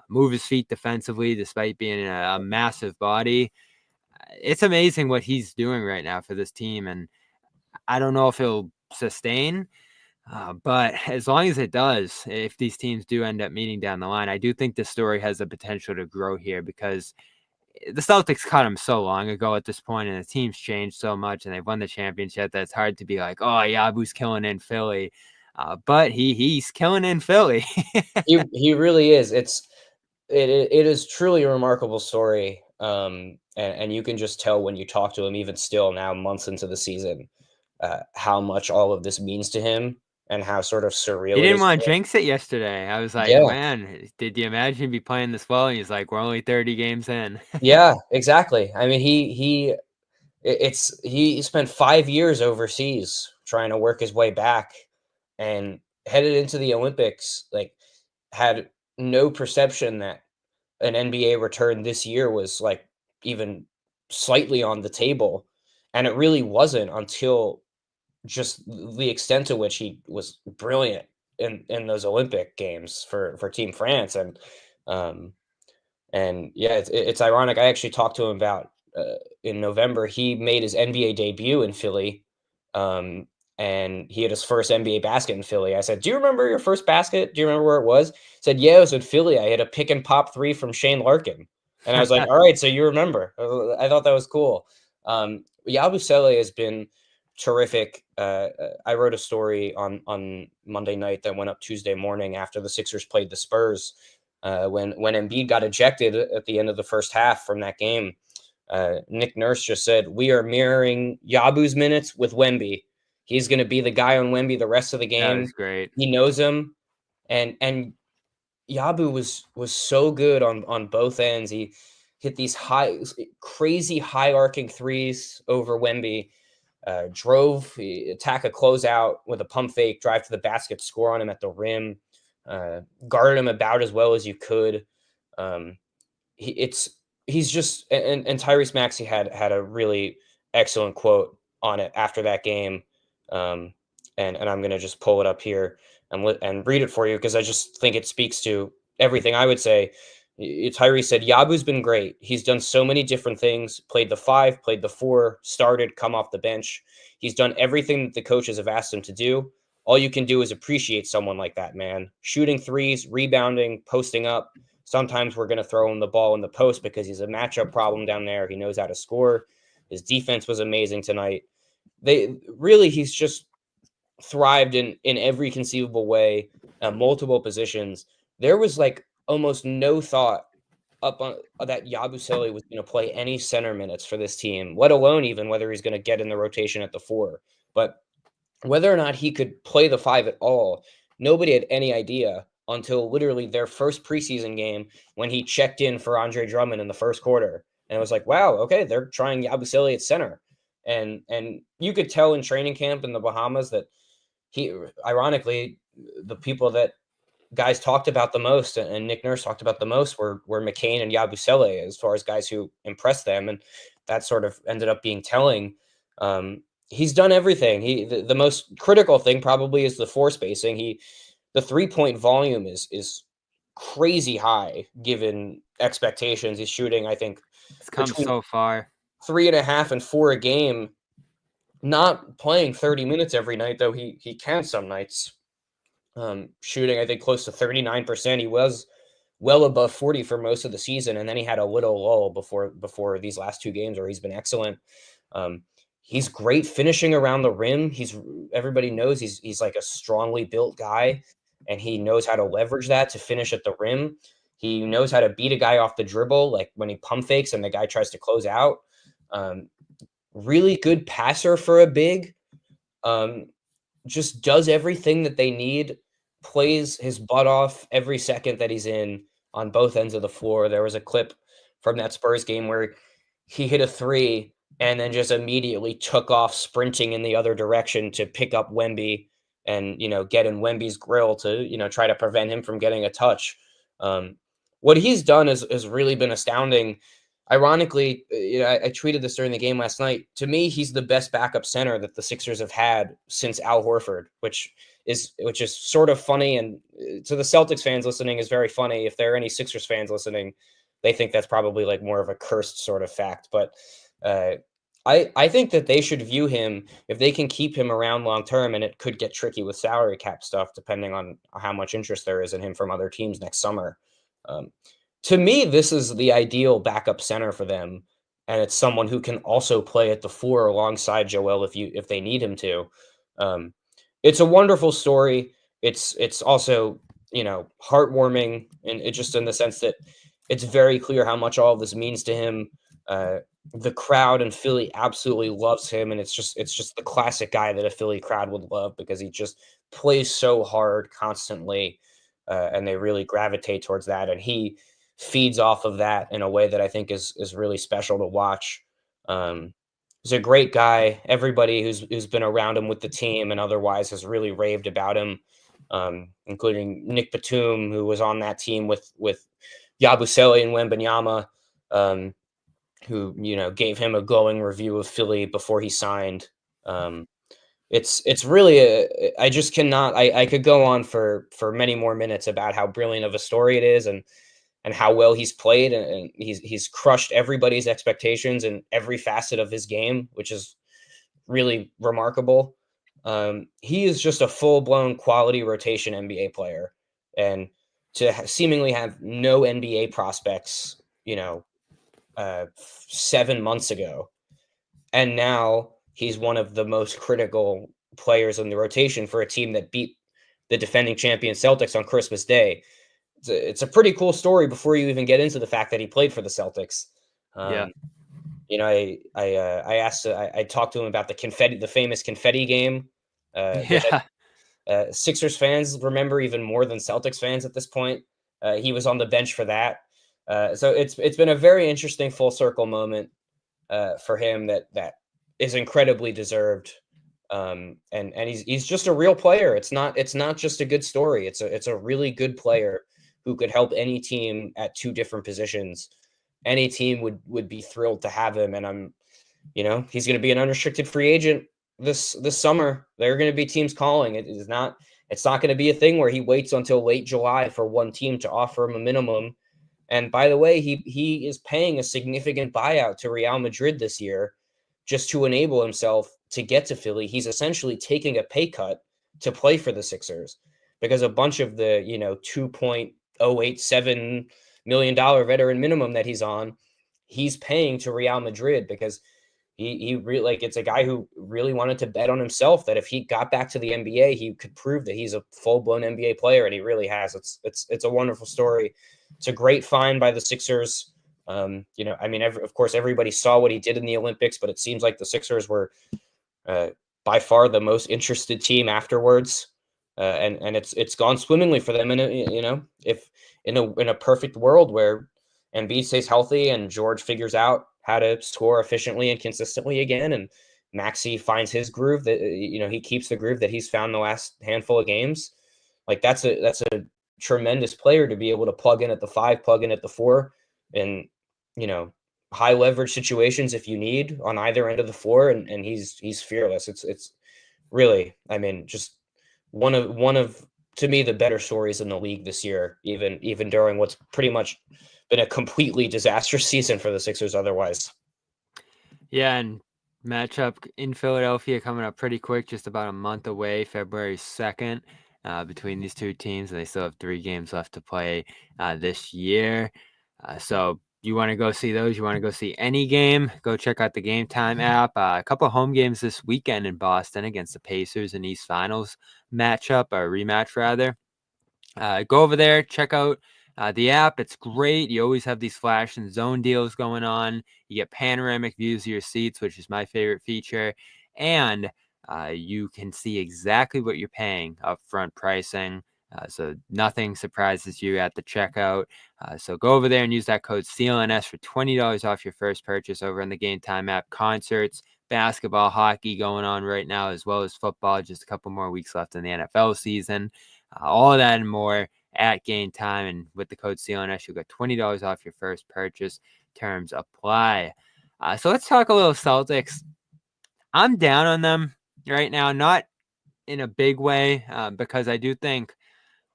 move his feet defensively despite being a massive body. It's amazing what he's doing right now for this team, and I don't know if he'll sustain, but as long as it does, if these teams do end up meeting down the line, I do think this story has the potential to grow here, because the Celtics caught him so long ago at this point, and the team's changed so much, and they've won the championship that it's hard to be like, oh, Yabu's killing in Philly. But he's killing in Philly. He really is. It is truly a remarkable story. And you can just tell when you talk to him, even still now, months into the season, how much all of this means to him and how sort of surreal He it didn't is. want to jinx it yesterday. I was like, Yeah. man, did you imagine he'd be playing this well? And he's like, we're only 30 games in. Yeah, exactly. I mean, he spent 5 years overseas trying to work his way back, and headed into the Olympics, like, had no perception that an NBA return this year was like even slightly on the table. And it really wasn't until just the extent to which he was brilliant in those Olympic games for Team France. Um, and yeah, it's ironic. I actually talked to him about in November. He made his NBA debut in Philly, um, and he had his first NBA basket in Philly. I said, "Do you remember your first basket? Do you remember where it was?" He said, "Yeah, it was in Philly. I hit a pick and pop 3 from Shane Larkin." And I was like, "All right, so you remember?" I thought that was cool. Yabusele has been terrific. I wrote a story on Monday night that went up Tuesday morning after the Sixers played the Spurs. When Embiid got ejected at the end of the first half from that game, Nick Nurse just said, "We are mirroring Yabu's minutes with Wemby. He's going to be the guy on Wemby the rest of the That was game. great. He knows him." And Yabu was so good on both ends. He hit these crazy high arcing threes over Wemby. Attack a closeout with a pump fake, drive to the basket, score on him at the rim. Guarded him about as well as you could. He's just, and Tyrese Maxey had a really excellent quote on it after that game. And I'm going to just pull it up here and read it for you, because I just think it speaks to everything I would say. Tyrese said, "Yabu's been great. He's done so many different things, played the 5, played the 4, started, come off the bench. He's done everything that the coaches have asked him to do. All you can do is appreciate someone like that, man. Shooting threes, rebounding, posting up. Sometimes we're going to throw him the ball in the post because he's a matchup problem down there. He knows how to score. His defense was amazing tonight." He's just thrived in every conceivable way, multiple positions. There was like almost no thought up on that Yabusele was going to play any center minutes for this team, let alone even whether he's going to get in the rotation at the 4. But whether or not he could play the 5 at all, nobody had any idea until literally their first preseason game, when he checked in for Andre Drummond in the first quarter. And it was like, wow, okay, they're trying Yabusele at center. And you could tell in training camp in the Bahamas that ironically, the people that guys talked about the most, and Nick Nurse talked about the most, were McCain and Yabusele as far as guys who impressed them. And that sort of ended up being telling. He's done everything. The most critical thing probably is the 4 spacing. The 3-point volume is crazy high given expectations. He's shooting, I think, It's come so far. 3.5 and 4 a game. Not playing 30 minutes every night, though he can some nights. Shooting, I think, close to 39%. He was well above 40 for most of the season, and then he had a little lull before these last 2 games where he's been excellent. He's great finishing around the rim. Everybody knows he's like a strongly built guy, and he knows how to leverage that to finish at the rim. He knows how to beat a guy off the dribble, like when he pump fakes and the guy tries to close out. really good passer for a big. Just does everything that they need, plays his butt off every second that he's in on both ends of the floor. There was a clip from that Spurs game where he hit a three and then just immediately took off sprinting in the other direction to pick up Wemby and, get in Wemby's grill to, try to prevent him from getting a touch. What he's done has really been astounding. Ironically, I tweeted this during the game last night. To me, he's the best backup center that the Sixers have had since Al Horford, which is sort of funny, and to the Celtics fans listening is very funny. If there are any Sixers fans listening, they think that's probably like more of a cursed sort of fact. But I think that they should view him, if they can keep him around long term, and it could get tricky with salary cap stuff depending on how much interest there is in him from other teams next summer. To me, this is the ideal backup center for them, and it's someone who can also play at the 4 alongside Joel if they need him to. It's a wonderful story. It's also heartwarming, and it just in the sense that it's very clear how much all of this means to him. The crowd in Philly absolutely loves him, and it's just the classic guy that a Philly crowd would love because he just plays so hard constantly, and they really gravitate towards that, and he feeds off of that in a way that I think is really special to watch. He's a great guy. Everybody who's been around him with the team and otherwise has really raved about him, including Nick Batum, who was on that team with Yabusele and Wembanyama, who gave him a glowing review of Philly before he signed. It's really I just cannot. I could go on for many more minutes about how brilliant of a story it is and how well he's played, and he's crushed everybody's expectations in every facet of his game, which is really remarkable. He is just a full-blown quality rotation NBA player, and to seemingly have no NBA prospects, 7 months ago, and now he's one of the most critical players in the rotation for a team that beat the defending champion Celtics on Christmas Day. It's a pretty cool story before you even get into the fact that he played for the Celtics. Yeah. I talked to him about the famous confetti game. Yeah. Sixers fans remember even more than Celtics fans at this point. He was on the bench for that. So it's been a very interesting full circle moment for him that is incredibly deserved. And he's just a real player. It's not just a good story. It's a really good player who could help any team at 2 different positions. Any team would be thrilled to have him. And he's going to be an unrestricted free agent this summer. There are going to be teams calling. It's not going to be a thing where he waits until late July for one team to offer him a minimum. And by the way, he is paying a significant buyout to Real Madrid this year just to enable himself to get to Philly. He's essentially taking a pay cut to play for the Sixers because a bunch of the, $2.087 million veteran minimum that he's on, he's paying to Real Madrid because he really, it's a guy who really wanted to bet on himself that if he got back to the NBA, he could prove that he's a full-blown NBA player, and he really has. It's a wonderful story. It's a great find by the Sixers. Of course, everybody saw what he did in the Olympics, but it seems like the Sixers were by far the most interested team afterwards, and it's gone swimmingly for them. And if in a perfect world where Embiid stays healthy and George figures out how to score efficiently and consistently again, and Maxey finds his groove, that he keeps the groove that he's found the last handful of games, that's a tremendous player to be able to plug in at the 5, plug in at the 4, and high leverage situations if you need on either end of the floor, and he's fearless. It's really, just one of to me the better stories in the league this year, even during what's pretty much been a completely disastrous season for the Sixers otherwise. Yeah, and matchup in Philadelphia coming up pretty quick, just about a month away, February 2nd, between these 2 teams. They still have 3 games left to play this year. So you want to go see those? You want to go see any game? Go check out the Game Time app. A couple of home games this weekend in Boston against the Pacers in East Finals matchup, or rematch rather. Go over there, check out The app, it's great. You always have these flash and zone deals going on. You get panoramic views of your seats, which is my favorite feature. And you can see exactly what you're paying upfront pricing. So nothing surprises you at the checkout. So go over there and use that code CLNS for $20 off your first purchase over in the Game Time app. Concerts, basketball, hockey going on right now, as well as football. Just a couple more weeks left in the NFL season. All of that and more at Game Time. And with the code CLNS, you'll get $20 off your first purchase. Terms apply. So let's talk a little Celtics. I'm down on them right now, not in a big way, because I do think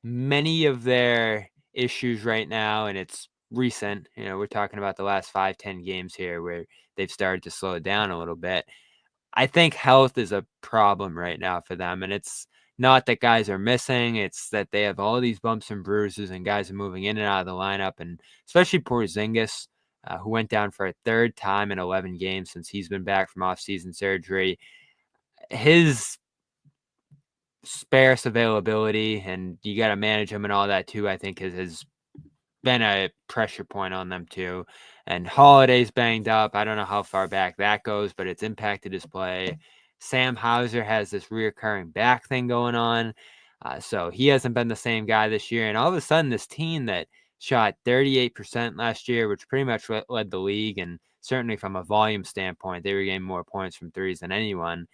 many of their issues right now, and it's recent, we're talking about the last 5-10 games here where they've started to slow down a little bit. I think health is a problem right now for them, and it's not that guys are missing, it's that they have all these bumps and bruises and guys are moving in and out of the lineup, and especially Porzingis, who went down for a third time in 11 games since he's been back from off-season surgery. His sparse availability, and you got to manage him and all that too, I think has been a pressure point on them too. And Holiday's banged up. I don't know how far back that goes, but it's impacted his play. Sam Hauser has this reoccurring back thing going on. So he hasn't been the same guy this year. And all of a sudden, this team that shot 38% last year, which pretty much led the league, and certainly from a volume standpoint, they were getting more points from threes than anyone,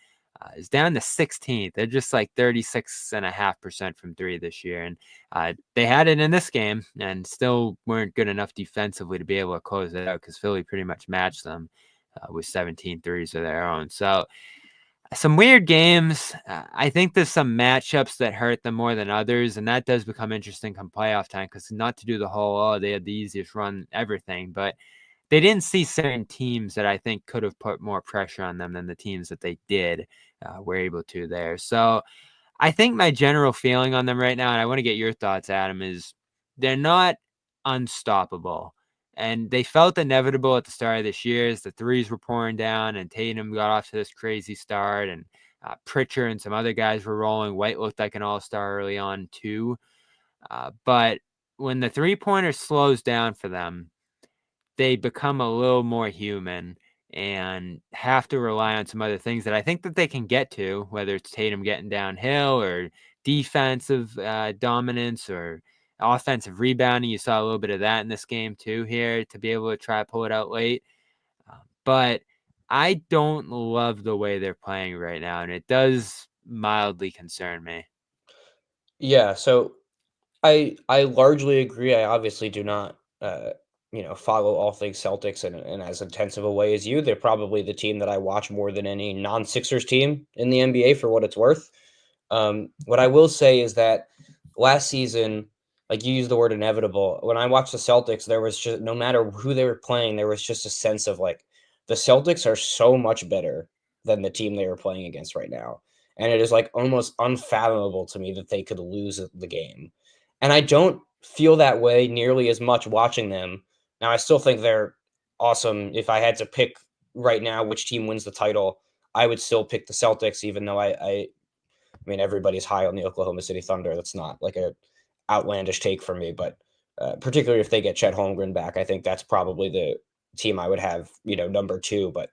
is down to 16th. They're just like 36.5% from three this year. And they had it in this game and still weren't good enough defensively to be able to close it out because Philly pretty much matched them with 17 threes of their own. So some weird games. I think there's some matchups that hurt them more than others, and that does become interesting come playoff time because not to do the whole, they had the easiest run everything, but they didn't see certain teams that I think could have put more pressure on them than the teams that they did were able to there. So I think my general feeling on them right now, and I want to get your thoughts, Adam, is they're not unstoppable. And they felt inevitable at the start of this year as the threes were pouring down and Tatum got off to this crazy start and Pritchard and some other guys were rolling. White looked like an all-star early on too. But when the three-pointer slows down for them, they become a little more human and have to rely on some other things that I think that they can get to, whether it's Tatum getting downhill or defensive dominance or offensive rebounding. You saw a little bit of that in this game too here to be able to try to pull it out late. But I don't love the way they're playing right now, and it does mildly concern me. Yeah, so I largely agree. I obviously do not follow all things Celtics in as intensive a way as you. They're probably the team that I watch more than any non-Sixers team in the NBA for what it's worth. What I will say is that last season, like you used the word inevitable, when I watched the Celtics, there was just, no matter who they were playing, there was just a sense of like, the Celtics are so much better than the team they were playing against right now. And it is like almost unfathomable to me that they could lose the game. And I don't feel that way nearly as much watching them. Now, I still think they're awesome. If I had to pick right now which team wins the title, I would still pick the Celtics, even though I mean, everybody's high on the Oklahoma City Thunder. That's not like a outlandish take for me, but particularly if they get Chet Holmgren back, I think that's probably the team I would have, number two. But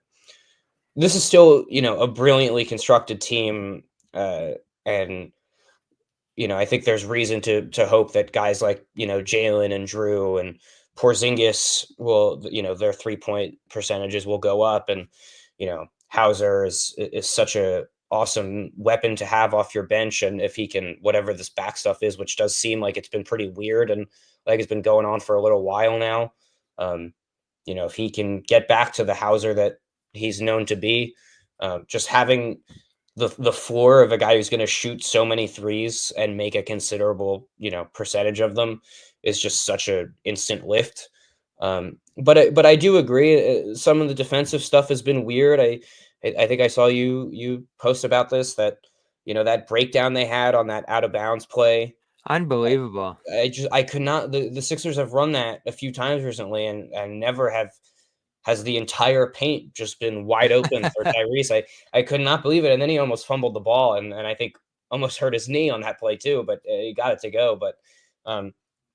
this is still, a brilliantly constructed team. And I think there's reason to hope that guys like, Jalen and Drew and Porzingis will, their 3-point percentages will go up. And, Hauser is such a awesome weapon to have off your bench. And if he can, whatever this back stuff is, which does seem like it's been pretty weird and like it's been going on for a little while now. If he can get back to the Hauser that he's known to be, just having the floor of a guy who's going to shoot so many threes and make a considerable, percentage of them is just such an instant lift. But I do agree. Some of the defensive stuff has been weird. I think I saw you post about this, that, that breakdown they had on that out of bounds play. Unbelievable. I could not, the Sixers have run that a few times recently and never has the entire paint just been wide open for Tyrese. I could not believe it. And then he almost fumbled the ball and I think almost hurt his knee on that play too, but he got it to go. But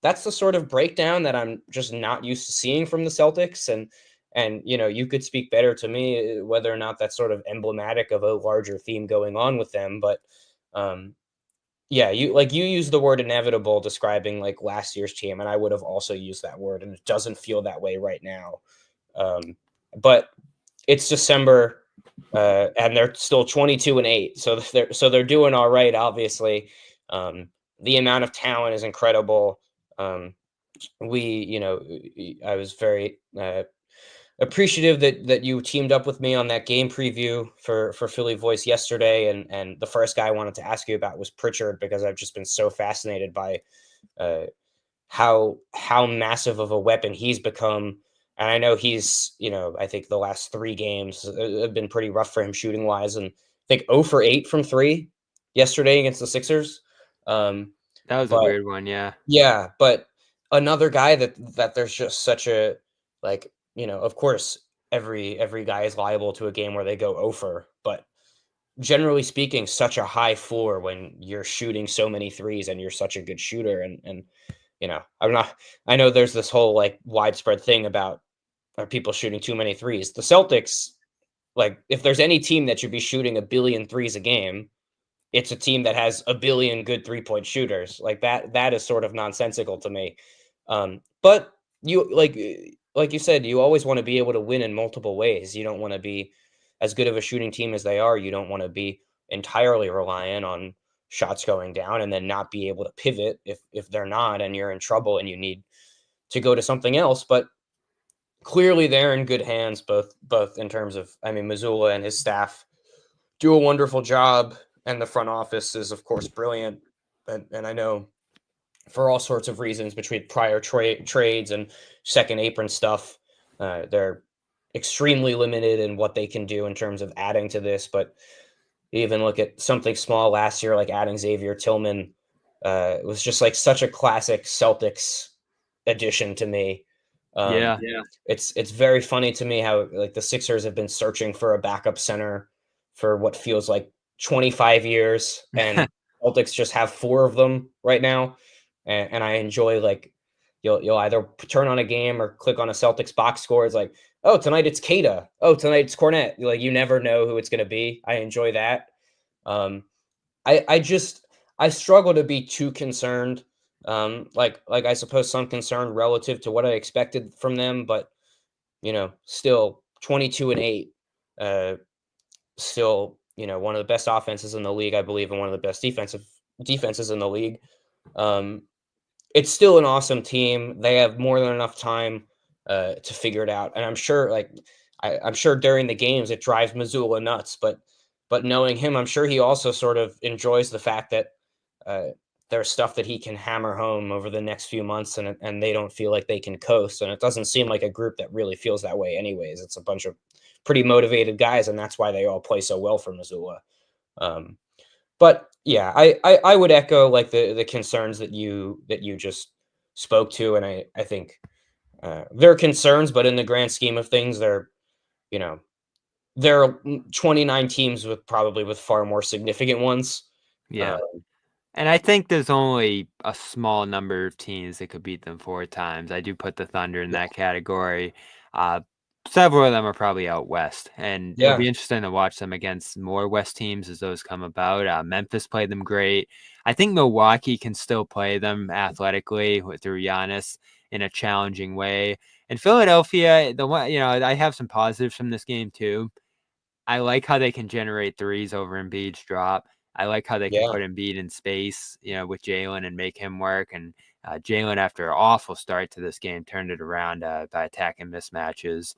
that's the sort of breakdown that I'm just not used to seeing from the Celtics. And you could speak better to me whether or not that's sort of emblematic of a larger theme going on with them. But yeah, you use the word inevitable describing like last year's team, and I would have also used that word, and it doesn't feel that way right now. But it's December, and they're still 22-8, so they're doing all right. Obviously, the amount of talent is incredible. I was very appreciative that you teamed up with me on that game preview for Philly Voice yesterday, and the first guy I wanted to ask you about was Pritchard, because I've just been so fascinated by how massive of a weapon he's become. And I know he's, I think the last 3 games have been pretty rough for him shooting wise, and I think 0 for 8 from 3 yesterday against the Sixers. That was a weird one, yeah. Yeah, but another guy that there's just such a, like, of course, every guy is liable to a game where they go 0 for, but generally speaking, such a high floor when you're shooting so many threes and you're such a good shooter. And I know there's this whole like widespread thing about, are people shooting too many threes? The Celtics, like, if there's any team that should be shooting 1 billion threes a game, it's a team that has 1 billion good 3-point shooters. Like that is sort of nonsensical to me. But you, like you said, you always want to be able to win in multiple ways. You don't want to be as good of a shooting team as they are. You don't want to be entirely reliant on shots going down and then not be able to pivot if they're not, and you're in trouble and you need to go to something else. But clearly they're in good hands, both in terms of, Mazzulla and his staff do a wonderful job, and the front office is, of course, brilliant. And I know for all sorts of reasons, between prior trades and second apron stuff, they're extremely limited in what they can do in terms of adding to this. But even look at something small last year, like adding Xavier Tillman. It was just like such a classic Celtics addition to me. Yeah. It's very funny to me how like the Sixers have been searching for a backup center for what feels like 25 years, and Celtics just have 4 of them right now. And I enjoy, like, you'll either turn on a game or click on a Celtics box score. It's like, oh, tonight it's Kada. Oh, tonight it's Cornette. Like, you never know who it's going to be. I enjoy that. I struggle to be too concerned. Like I suppose some concern relative to what I expected from them, but still 22-8, still, one of the best offenses in the league, I believe, and one of the best defenses in the league. It's still an awesome team. They have more than enough time to figure it out. And I'm sure, I'm sure during the games it drives Mazzulla nuts, but knowing him, I'm sure he also sort of enjoys the fact that there's stuff that he can hammer home over the next few months, and they don't feel like they can coast. And it doesn't seem like a group that really feels that way anyways. It's a bunch of pretty motivated guys, and that's why they all play so well for Mazzulla. But yeah, I would echo like the concerns that you just spoke to, and I think they're concerns, but in the grand scheme of things, there are 29 teams with far more significant ones. Yeah. And I think there's only a small number of teams that could beat them 4 times. I do put the Thunder in that category. Several of them are probably out west, and it'll be interesting to watch them against more West teams as those come about. Memphis played them great. I think Milwaukee can still play them athletically through Giannis in a challenging way. And Philadelphia, I have some positives from this game too. I like how they can generate threes over Embiid's drop. I like how they can put Embiid in space, with Jalen and make him work. And Jalen, after an awful start to this game, turned it around by attacking mismatches.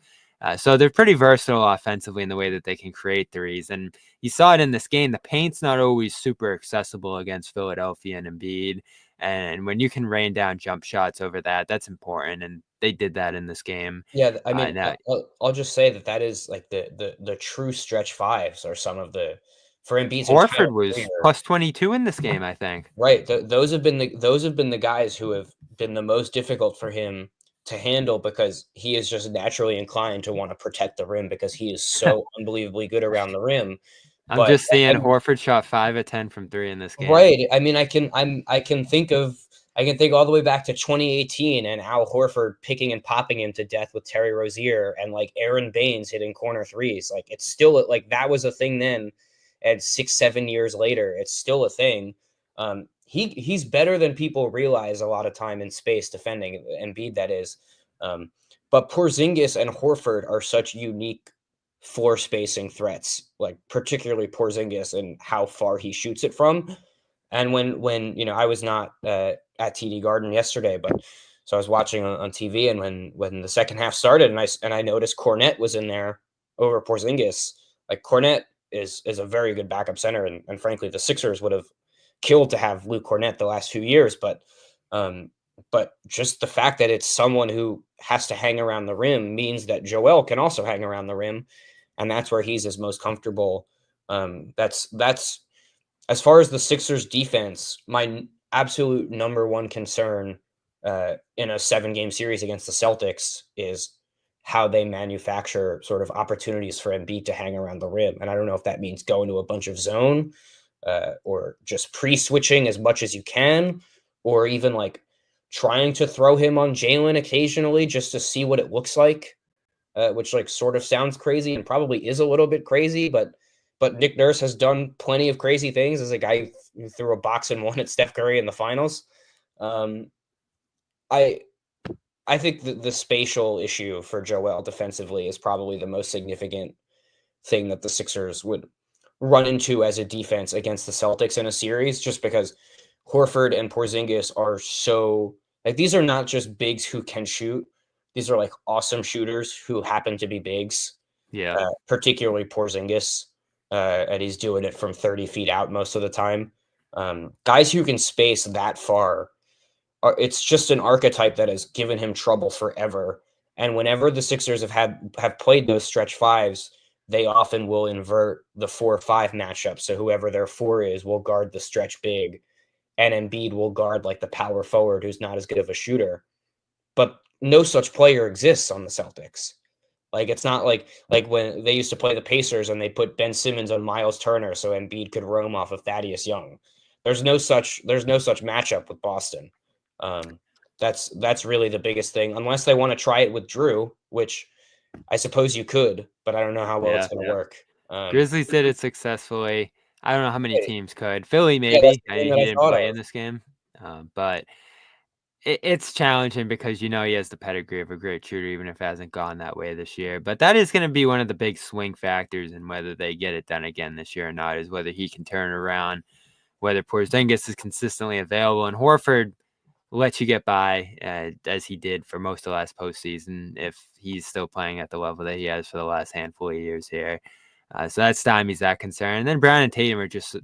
So they're pretty versatile offensively in the way that they can create threes. And you saw it in this game. The paint's not always super accessible against Philadelphia and Embiid. And when you can rain down jump shots over that, that's important. And they did that in this game. Yeah, I mean, I'll just say that is like the true stretch fives are some of the, for Embiid's Horford was plus 22 in this game, I think. Right. Those have been the guys who have been the most difficult for him to handle, because he is just naturally inclined to want to protect the rim because he is so unbelievably good around the rim. I'm just seeing Horford shot 5 of 10 from 3 in this game. Right. I mean, I can think of I can think all the way back to 2018 and Al Horford picking and popping him to death with Terry Rozier and like Aaron Baines hitting corner threes. Like it's still like that was a thing then, and 6-7 years later, it's still a thing. He's better than people realize a lot of time in space defending Embiid, that is. But Porzingis and Horford are such unique floor spacing threats, like particularly Porzingis and how far he shoots it from. And when I was not at TD Garden yesterday, but so I was watching on TV, and when the second half started, and I noticed Cornette was in there over Porzingis. Like Cornette is a very good backup center, and frankly, the Sixers would have killed to have Luke Cornette the last few years, but just the fact that it's someone who has to hang around the rim means that Joel can also hang around the rim, and that's where he's his most comfortable. That's as far as the Sixers defense, my absolute number one concern in a 7-game series against the Celtics is how they manufacture sort of opportunities for Embiid to hang around the rim. And I don't know if that means going to a bunch of zone or just pre-switching as much as you can, or even like trying to throw him on Jalen occasionally just to see what it looks like, which like sort of sounds crazy and probably is a little bit crazy, but Nick Nurse has done plenty of crazy things as a guy who threw a box and one at Steph Curry in the finals. I think the spatial issue for Joel defensively is probably the most significant thing that the Sixers would run into as a defense against the Celtics in a series, just because Horford and Porzingis are so like, these are not just bigs who can shoot. These are like awesome shooters who happen to be bigs. Yeah. Particularly Porzingis. And he's doing it from 30 feet out most of the time. Guys who can space that far, it's just an archetype that has given him trouble forever. And whenever the Sixers have played those stretch fives, they often will invert the 4-5 matchup. So whoever their 4 is will guard the stretch big, and Embiid will guard like the power forward who's not as good of a shooter. But no such player exists on the Celtics. Like, it's not like when they used to play the Pacers and they put Ben Simmons on Miles Turner so Embiid could roam off of Thaddeus Young. There's no such matchup with Boston. That's really the biggest thing, unless they want to try it with Drew, which I suppose you could, but I don't know how well it's going to work. Grizzlies did it successfully. I don't know how many teams could. Philly maybe. He didn't play in this game, but it's challenging because he has the pedigree of a great shooter, even if it hasn't gone that way this year. But that is going to be one of the big swing factors in whether they get it done again this year or not, is whether he can turn around, whether Porzingis is consistently available. And Horford lets you get by, as he did for most of last postseason, if he's still playing at the level that he has for the last handful of years here. So that's stymies that concern. And then Brown and Tatum are just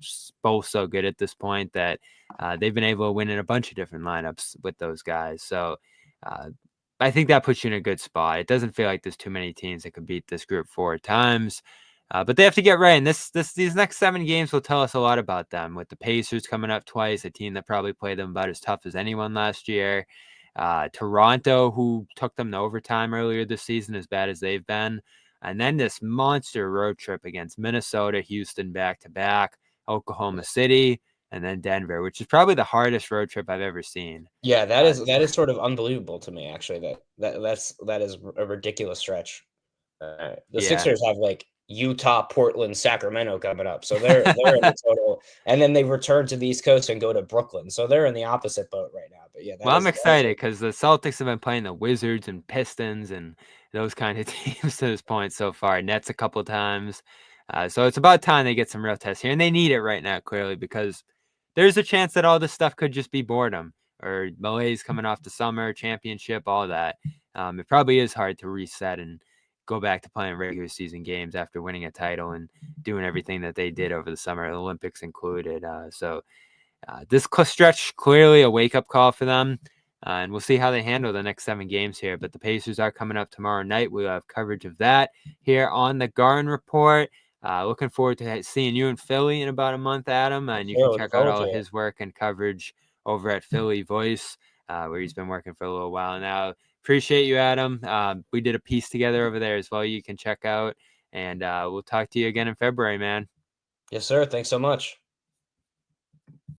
both so good at this point that they've been able to win in a bunch of different lineups with those guys. So I think that puts you in a good spot. It doesn't feel like there's too many teams that could beat this group 4 times. But they have to get right. And these next 7 games will tell us a lot about them, with the Pacers coming up twice, a team that probably played them about as tough as anyone last year. Toronto, who took them to overtime earlier this season, as bad as they've been. And then this monster road trip against Minnesota, Houston back-to-back, Oklahoma City, and then Denver, which is probably the hardest road trip I've ever seen. Yeah, that is sort of unbelievable to me, actually. That is a ridiculous stretch. The Sixers have like Utah, Portland, Sacramento coming up, so they're in the total, and then they return to the East Coast and go to Brooklyn, so they're in the opposite boat right now. But yeah, I'm excited because the Celtics have been playing the Wizards and Pistons and those kind of teams to this point so far. Nets a couple times, so it's about time they get some real tests here, and they need it right now, clearly, because there's a chance that all this stuff could just be boredom or malaise coming off the summer championship, all that. It probably is hard to reset and go back to playing regular season games after winning a title and doing everything that they did over the summer, the Olympics included. So this stretch, clearly a wake-up call for them, and we'll see how they handle the next 7 games here. But the Pacers are coming up tomorrow night. We'll have coverage of that here on the Garden Report. Looking forward to seeing you in Philly in about a month, Adam, and you can check out all of his work and coverage over at Philly Voice, where he's been working for a little while now. Appreciate you, Adam. We did a piece together over there as well you can check out, and we'll talk to you again in February, man. Yes, sir. Thanks so much.